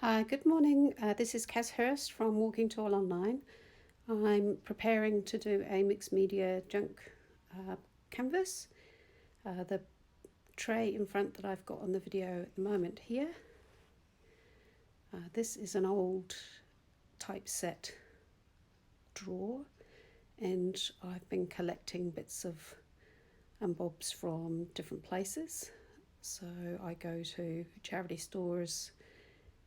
Hi, good morning. This is Kaz Hurst from Walking Tall Online. I'm preparing to do a mixed media junk canvas. The tray in front that I've got on the video at the moment here. This is an old typeset drawer, and I've been collecting bits of and bobs from different places. So I go to charity stores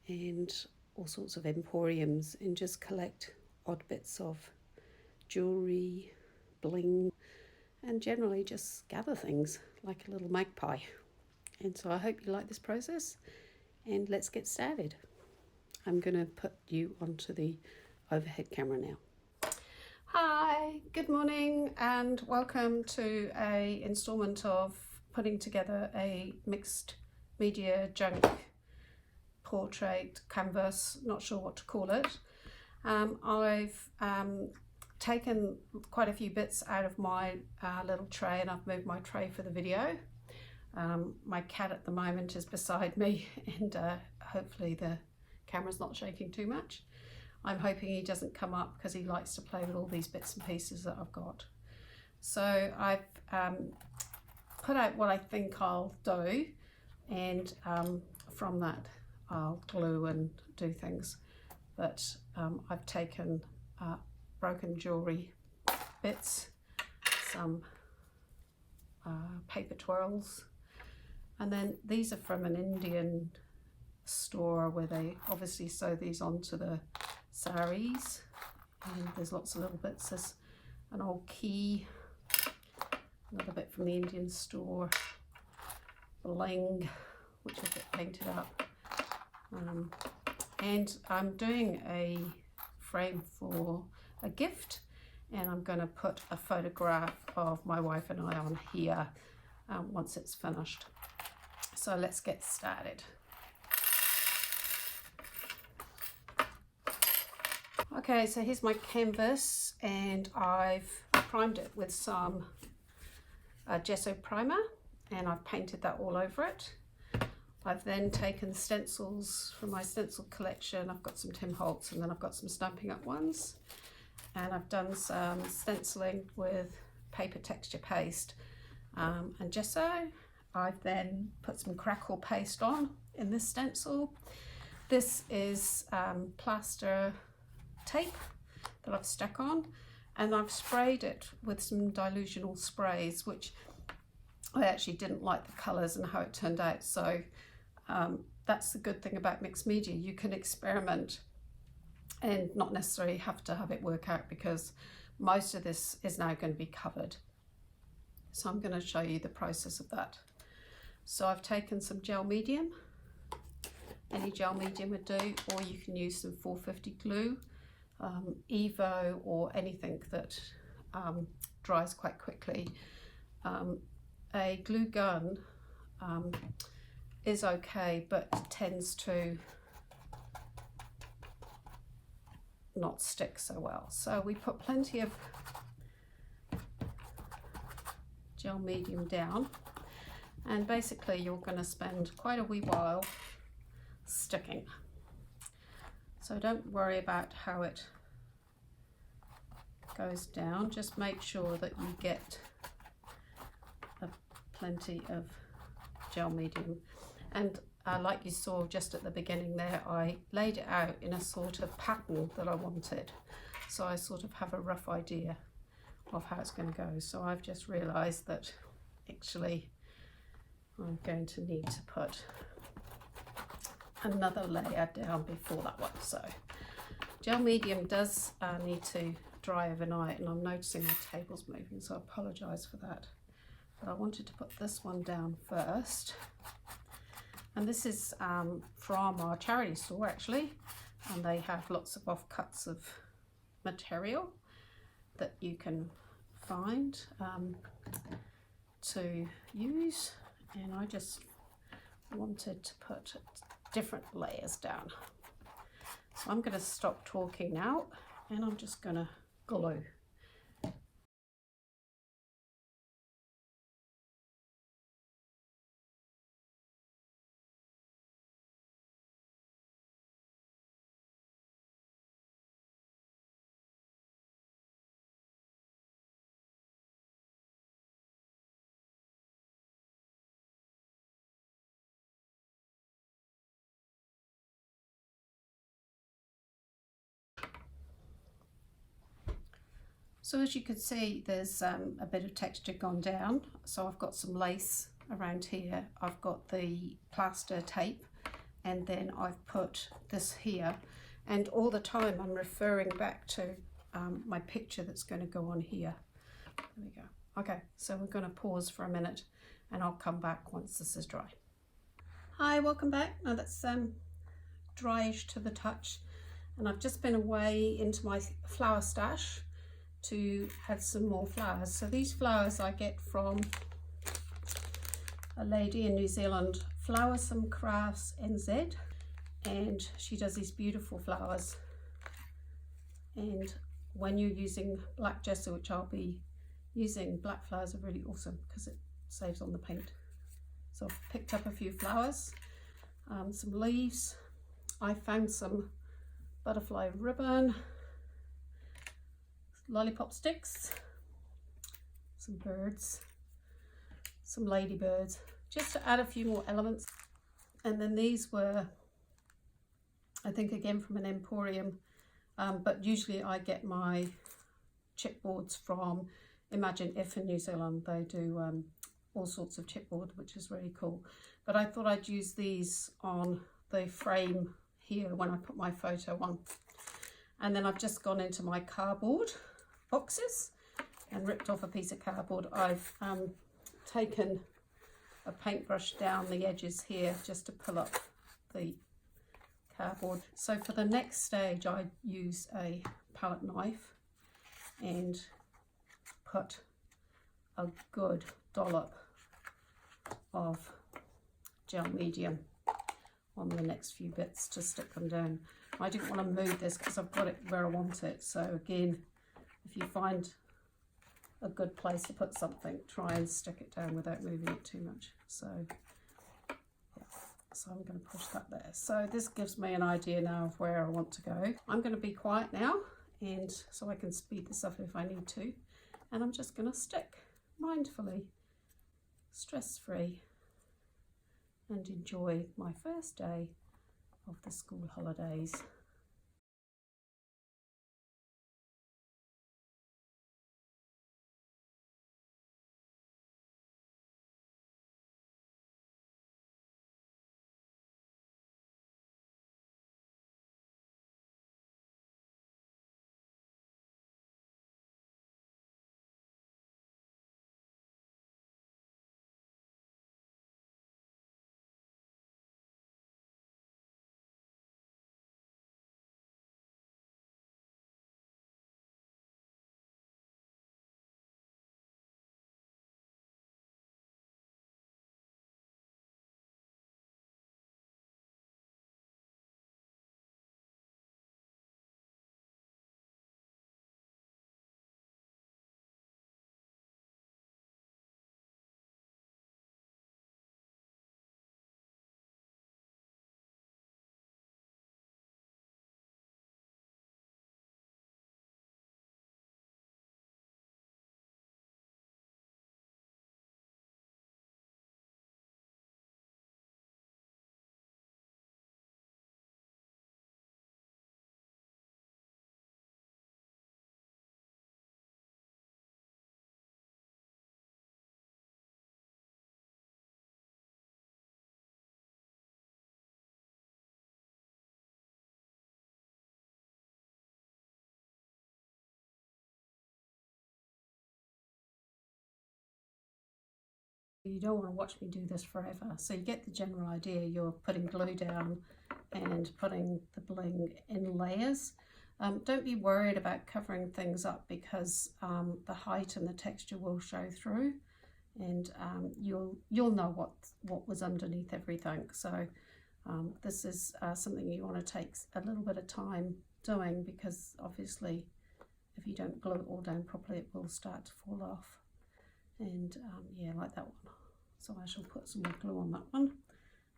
and all sorts of emporiums and just collect odd bits of jewellery, bling, and generally just gather things like a little magpie. And so I hope you like this process, and let's get started. I'm going to put you onto the overhead camera now. Hi, good morning, and welcome to a instalment of putting together a mixed media junk portrait canvas, not sure what to call it. I've taken quite a few bits out of my little tray, and I've moved my tray for the video. My cat at the moment is beside me, and hopefully the camera's not shaking too much. I'm hoping he doesn't come up because he likes to play with all these bits and pieces that I've got. So I've put out what I think I'll do, and from that I'll glue and do things. But I've taken broken jewellery bits, some paper twirls, and then these are from an Indian store where they obviously sew these onto the saris, and there's lots of little bits. There's an old key, another bit from the Indian store, bling, which will get painted up. And I'm doing a frame for a gift, and I'm going to put a photograph of my wife and I on here once it's finished. So let's get started. Okay, so here's my canvas, and I've primed it with some gesso primer, and I've painted that all over it. I've then taken stencils from my stencil collection. I've got some Tim Holtz, and then I've got some Stampin'Up ones. And I've done some stenciling with paper texture paste and gesso. I've then put some crackle paste on in this stencil. This is plaster tape that I've stuck on, and I've sprayed it with some dilutional sprays, which I actually didn't like the colours and how it turned out. So that's the good thing about mixed media. You can experiment and not necessarily have to have it work out, because most of this is now going to be covered. So I'm going to show you the process of that. So I've taken some gel medium. Any gel medium would do, or you can use some 450 glue, Evo, or anything that dries quite quickly. A glue gun is okay, but tends to not stick so well. So we put plenty of gel medium down, and basically you're going to spend quite a wee while sticking. So don't worry about how it goes down, just make sure that you get plenty of gel medium. And like you saw just at the beginning there, I laid it out in a sort of pattern that I wanted, so I sort of have a rough idea of how it's going to go. So I've just realized that actually I'm going to need to put another layer down before that one. So gel medium does need to dry overnight, and I'm noticing my table's moving, so I apologize for that. But I wanted to put this one down first. And this is from our charity store actually, and they have lots of offcuts of material that you can find to use, and I just wanted to put different layers down. So I'm going to stop talking now, and I'm just going to glue. So as you can see, there's a bit of texture gone down. So I've got some lace around here. I've got the plaster tape, and then I've put this here. And all the time I'm referring back to my picture that's going to go on here. There we go. Okay, so we're going to pause for a minute and I'll come back once this is dry. Hi, welcome back. Now that's dryish to the touch, and I've just been away into my flower stash to add some more flowers. So these flowers I get from a lady in New Zealand, Flowersome Crafts NZ, and she does these beautiful flowers. And when you're using black gesso, which I'll be using, black flowers are really awesome because it saves on the paint. So I've picked up a few flowers, some leaves. I found some butterfly ribbon, lollipop sticks, some birds, some ladybirds, just to add a few more elements. And then these were, I think, again from an emporium, but usually I get my chipboards from Imagine If in New Zealand. They do all sorts of chipboard, which is really cool. But I thought I'd use these on the frame here when I put my photo on. And then I've just gone into my cardboard boxes and ripped off a piece of cardboard. I've taken a paintbrush down the edges here just to pull up the cardboard. So for the next stage I use a palette knife and put a good dollop of gel medium on the next few bits to stick them down. I didn't want to move this because I've got it where I want it. So again, if you find a good place to put something, try and stick it down without moving it too much. So yeah, so I'm going to push that there. So this gives me an idea now of where I want to go. I'm going to be quiet now, and so I can speed this up if I need to. And I'm just going to stick mindfully, stress-free, and enjoy my first day of the school holidays. You don't want to watch me do this forever, so you get the general idea. You're putting glue down and putting the bling in layers. Don't be worried about covering things up because the height and the texture will show through, and you'll know what was underneath everything. So this is something you want to take a little bit of time doing, because obviously if you don't glue it all down properly it will start to fall off. And yeah, like that one. So I shall put some more glue on that one.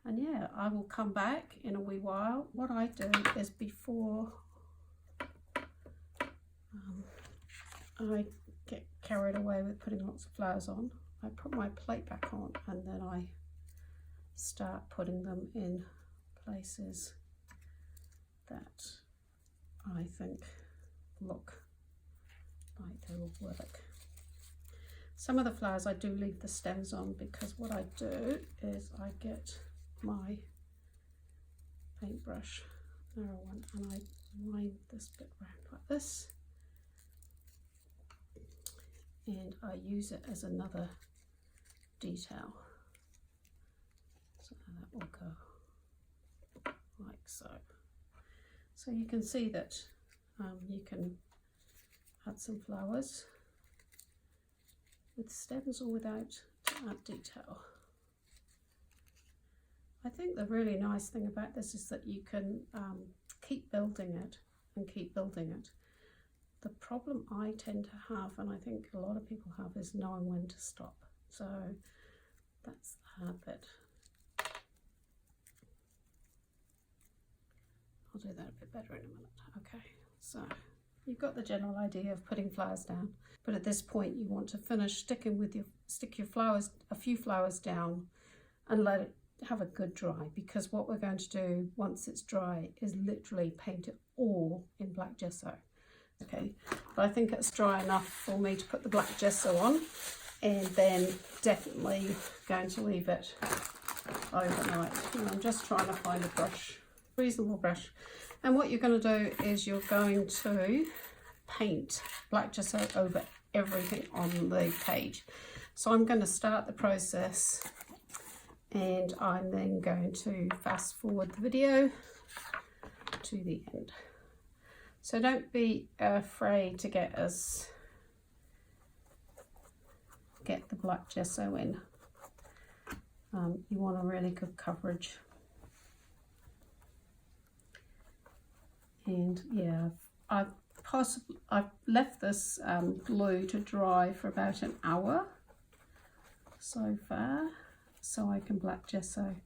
And yeah, I will come back in a wee while. What I do is, before I get carried away with putting lots of flowers on, I put my plate back on, and then I start putting them in places that I think look like they will work. Some of the flowers I do leave the stems on, because what I do is I get my paintbrush, narrow one, and I wind this bit round like this, and I use it as another detail. So that will go like so. So you can see that you can add some flowers with stems or without to add detail. I think the really nice thing about this is that you can keep building it and keep building it. The problem I tend to have, and I think a lot of people have, is knowing when to stop. So that's the hard bit. I'll do that a bit better in a minute. Okay, so you've got the general idea of putting flowers down, but at this point you want to finish stick your flowers, a few flowers down, and let it have a good dry, because what we're going to do once it's dry is literally paint it all in black gesso. Okay, but I think it's dry enough for me to put the black gesso on, and then definitely going to leave it overnight. And I'm just trying to find a brush, reasonable brush, and what you're going to do is you're going to paint black gesso over everything on the page. So I'm going to start the process, and I'm then going to fast forward the video to the end. So don't be afraid to get the black gesso in. You want a really good coverage. And yeah, I've left this glue to dry for about an hour so far, so I can black gesso.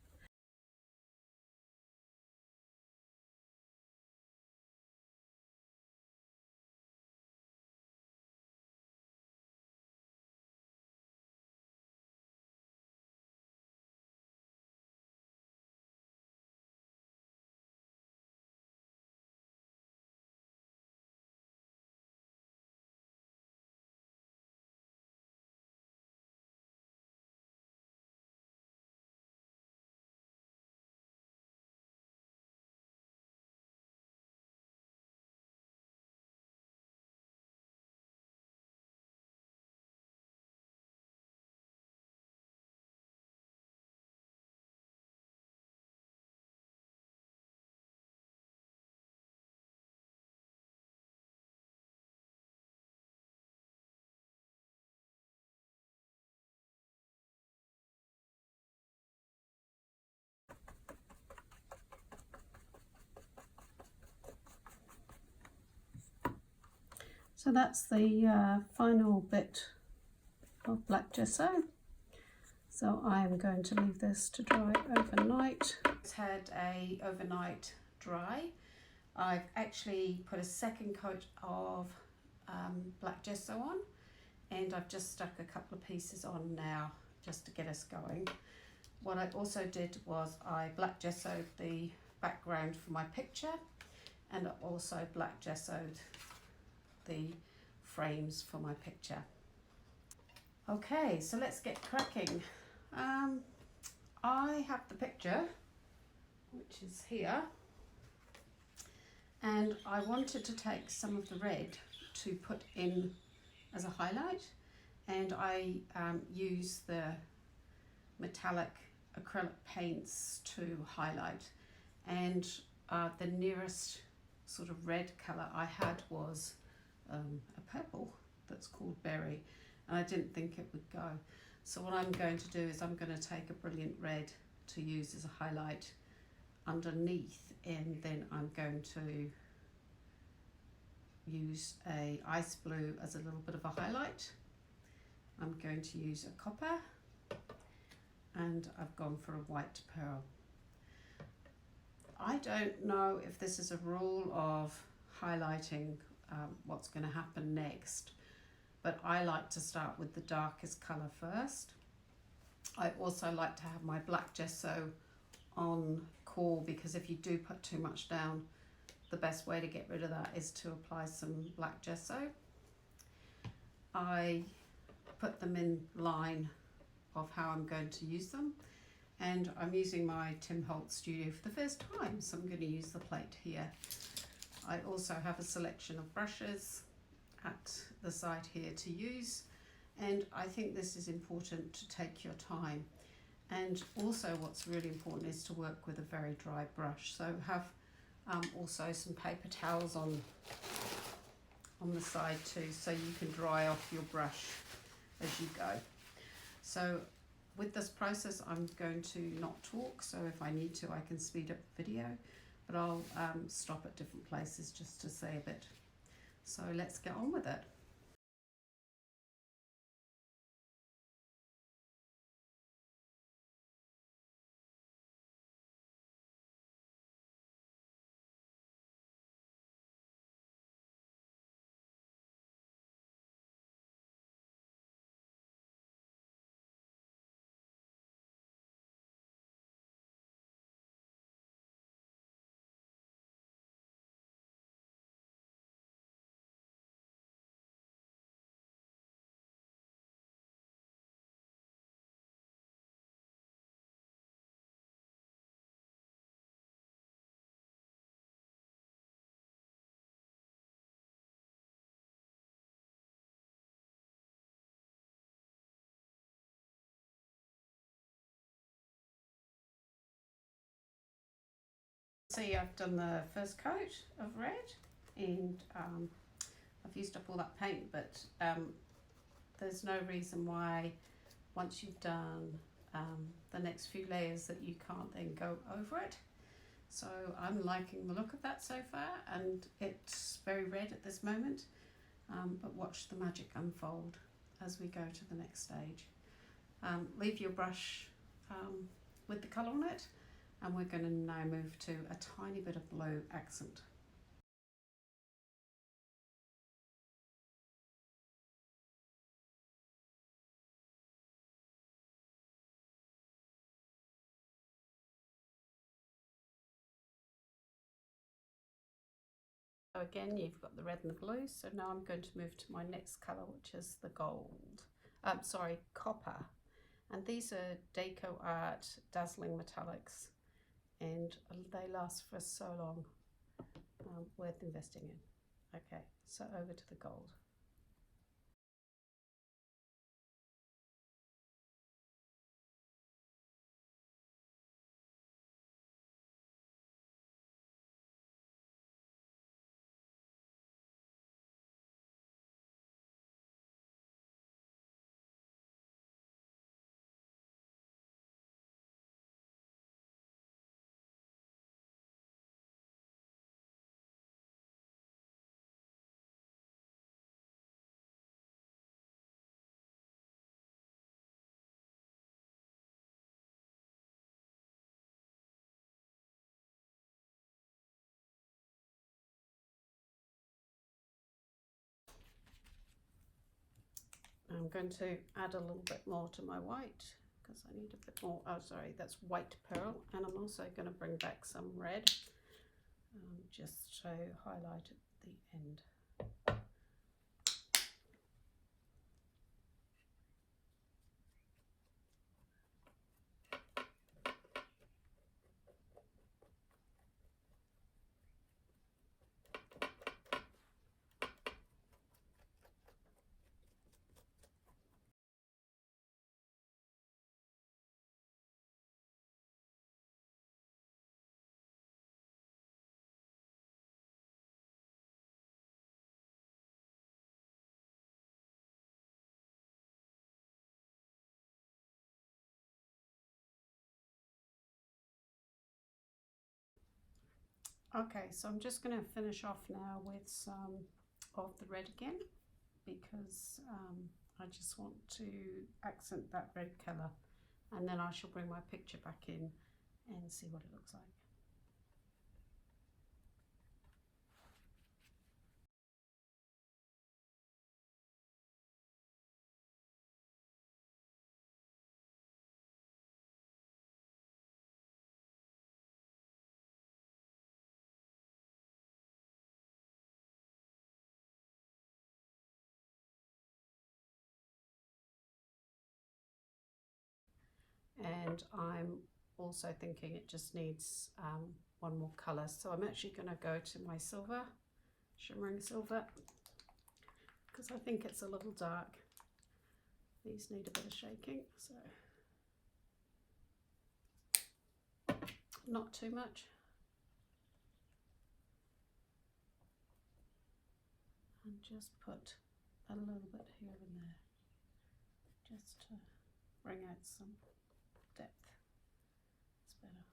So that's the final bit of black gesso. So I'm going to leave this to dry overnight. It's had a overnight dry. I've actually put a second coat of black gesso on, and I've just stuck a couple of pieces on now just to get us going. What I also did was I black gessoed the background for my picture, and I also black gessoed the frames for my picture. Okay, so let's get cracking. I have the picture, which is here, and I wanted to take some of the red to put in as a highlight, and I use the metallic acrylic paints to highlight, and the nearest sort of red colour I had was a purple that's called berry, and I didn't think it would go. So what I'm going to do is I'm going to take a brilliant red to use as a highlight underneath, and then I'm going to use a ice blue as a little bit of a highlight. I'm going to use a copper, and I've gone for a white pearl. I don't know if this is a rule of highlighting what's going to happen next, but I like to start with the darkest colour first. I also like to have my black gesso on core, because if you do put too much down, the best way to get rid of that is to apply some black gesso. I put them in line of how I'm going to use them, and I'm using my Tim Holtz Studio for the first time, so I'm going to use the plate here. I also have a selection of brushes at the side here to use, and I think this is important to take your time. And also what's really important is to work with a very dry brush, so have also some paper towels on the side too, so you can dry off your brush as you go. So with this process I'm going to not talk, so if I need to I can speed up the video, but I'll stop at different places just to say a bit. So let's get on with it. See, I've done the first coat of red, and I've used up all that paint, but there's no reason why once you've done the next few layers that you can't then go over it. So I'm liking the look of that so far, and it's very red at this moment, but watch the magic unfold as we go to the next stage. Leave your brush with the colour on it, and we're going to now move to a tiny bit of blue accent. So again, you've got the red and the blue, so now I'm going to move to my next colour, which is the gold. Copper. And these are Deco Art Dazzling Metallics, and they last for so long, worth investing in. Okay, so over to the gold. I'm going to add a little bit more to my white because I need a bit more. Oh, sorry, that's white pearl, and I'm also going to bring back some red just to highlight at the end. Okay, so I'm just going to finish off now with some of the red again, because I just want to accent that red colour, and then I shall bring my picture back in and see what it looks like. and I'm also thinking it just needs one more colour. So I'm actually going to go to my silver, shimmering silver, because I think it's a little dark. These need a bit of shaking, so not too much. And just put a little bit here and there, just to bring out some depth. It's better.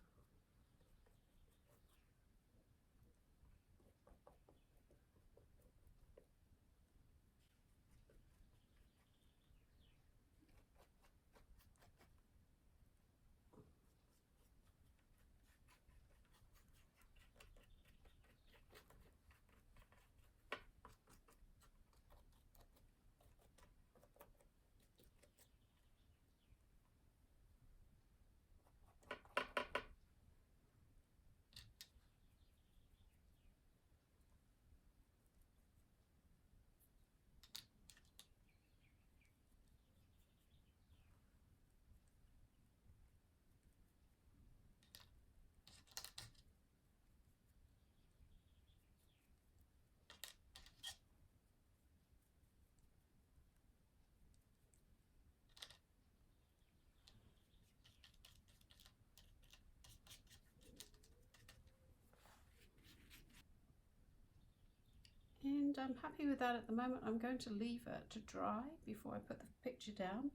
And I'm happy with that at the moment. I'm going to leave it to dry before I put the picture down,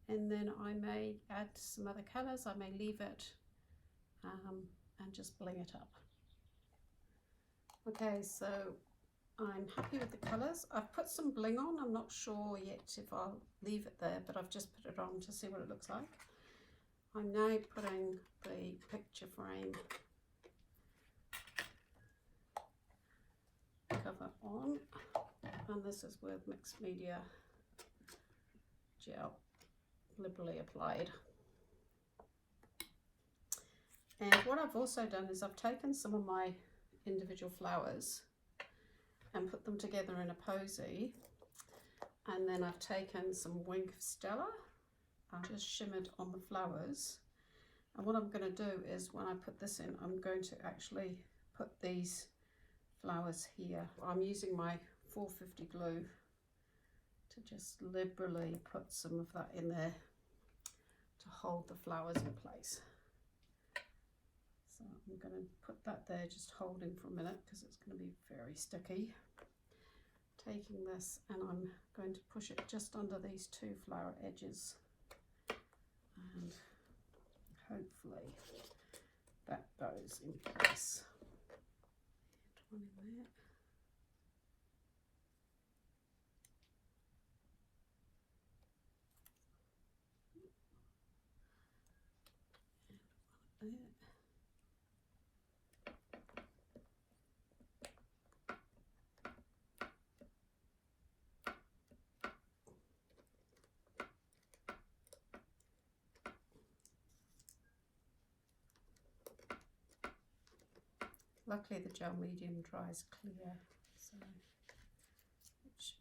and then I may add some other colours. I may leave it and just bling it up. Okay, so I'm happy with the colours. I've put some bling on. I'm not sure yet if I'll leave it there, but I've just put it on to see what it looks like. I'm now putting the picture frame cover on, and this is with mixed media gel, liberally applied. And what I've also done is I've taken some of my individual flowers and put them together in a posy, and then I've taken some Wink of Stella and just shimmered on the flowers. And what I'm going to do is when I put this in, I'm going to actually put these flowers here. I'm using my 450 glue to just liberally put some of that in there to hold the flowers in place. So I'm going to put that there, just holding for a minute because it's going to be very sticky. Taking this, and I'm going to push it just under these two flower edges, and hopefully that goes in place. One in there. And one there. Luckily the gel medium dries clear, so it should.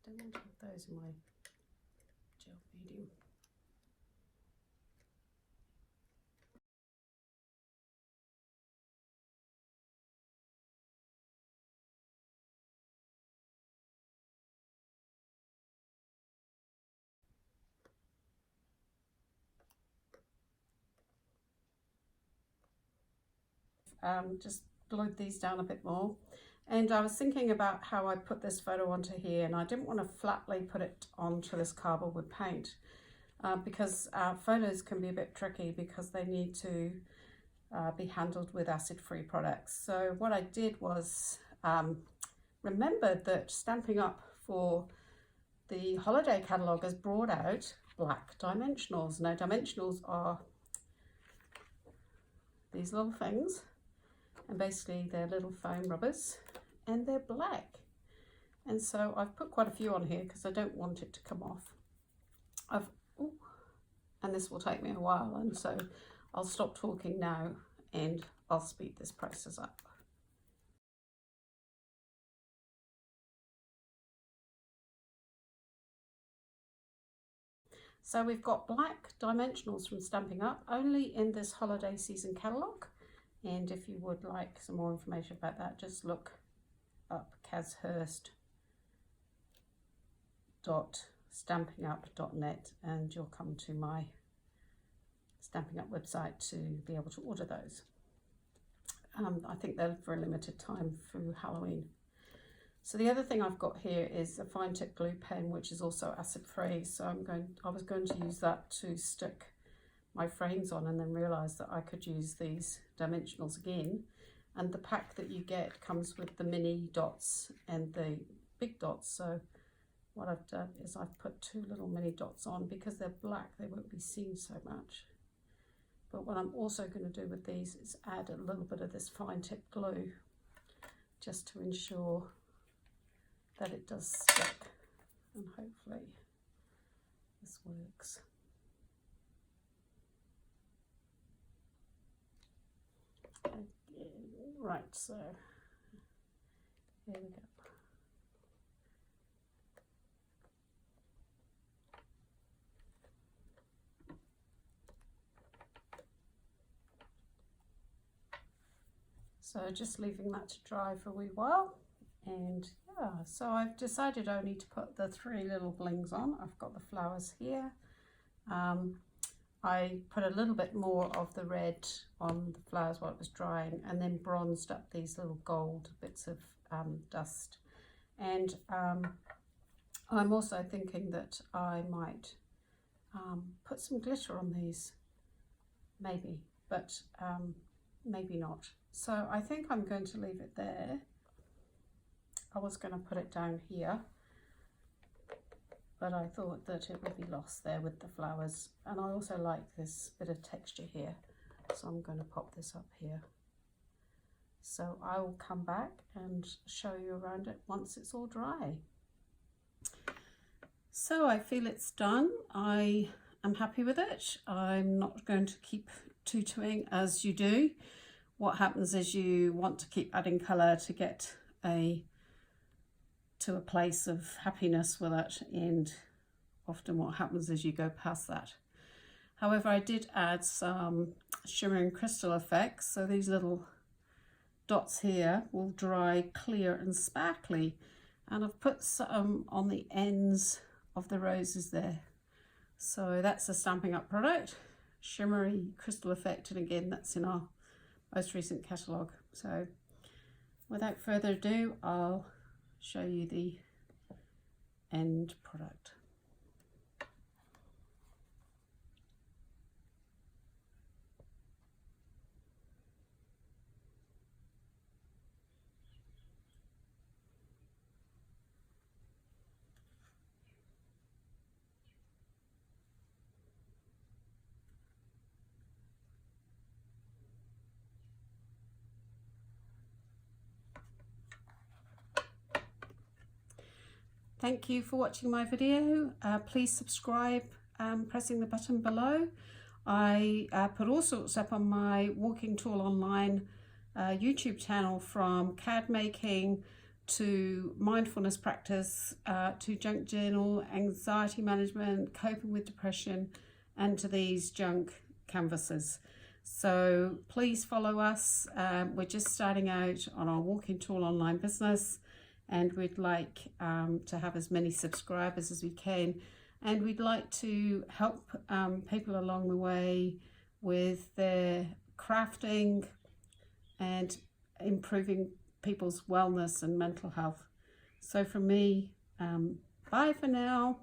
Don't want to have those in my gel medium. Just glued these down a bit more, and I was thinking about how I put this photo onto here, and I didn't want to flatly put it onto this cardboard paint because photos can be a bit tricky because they need to be handled with acid-free products. So what I did was remembered that Stampin'Up for the holiday catalogue has brought out black dimensionals. Now dimensionals are these little things, and basically they're little foam rubbers, and they're black. And so I've put quite a few on here because I don't want it to come off. And this will take me a while, and so I'll stop talking now and I'll speed this process up. So we've got black dimensionals from Stampin'Up, only in this holiday season catalogue. And if you would like some more information about that, just look up kazhurst.stampingup.net and you'll come to my Stampin'Up website to be able to order those. I think they're for a limited time through Halloween. So the other thing I've got here is a fine tip glue pen, which is also acid free. So I was going to use that to stick my frames on, and then realised that I could use these dimensionals again. And the pack that you get comes with the mini dots and the big dots. So what I've done is I've put 2 little mini dots on. Because they're black, they won't be seen so much. But what I'm also going to do with these is add a little bit of this fine tip glue, just to ensure that it does stick, and hopefully this works. Again, right, so here we go. So just leaving that to dry for a wee while. And yeah, so I've decided only to put the 3 little blings on. I've got the flowers here. I put a little bit more of the red on the flowers while it was drying, and then bronzed up these little gold bits of dust. And I'm also thinking that I might put some glitter on these, maybe, but maybe not. So I think I'm going to leave it there. I was going to put it down here, but I thought that it would be lost there with the flowers. And I also like this bit of texture here, so I'm going to pop this up here. So I will come back and show you around it once it's all dry. So I feel it's done. I am happy with it. I'm not going to keep tutoing as you do. What happens is you want to keep adding colour to get to a place of happiness with it, and often what happens is you go past that. However, I did add some shimmering crystal effects, so these little dots here will dry clear and sparkly, and I've put some on the ends of the roses there. So that's a Stampin'Up product, shimmery crystal effect, and again that's in our most recent catalogue. So without further ado, I'll show you the end product. Thank you for watching my video. Please subscribe pressing the button below. I put all sorts up on my Walking Tall Online YouTube channel, from card making to mindfulness practice to junk journal, anxiety management, coping with depression, and to these junk canvases. So please follow us. We're just starting out on our Walking Tall Online business, and we'd like to have as many subscribers as we can, and we'd like to help people along the way with their crafting and improving people's wellness and mental health. So from me, bye for now.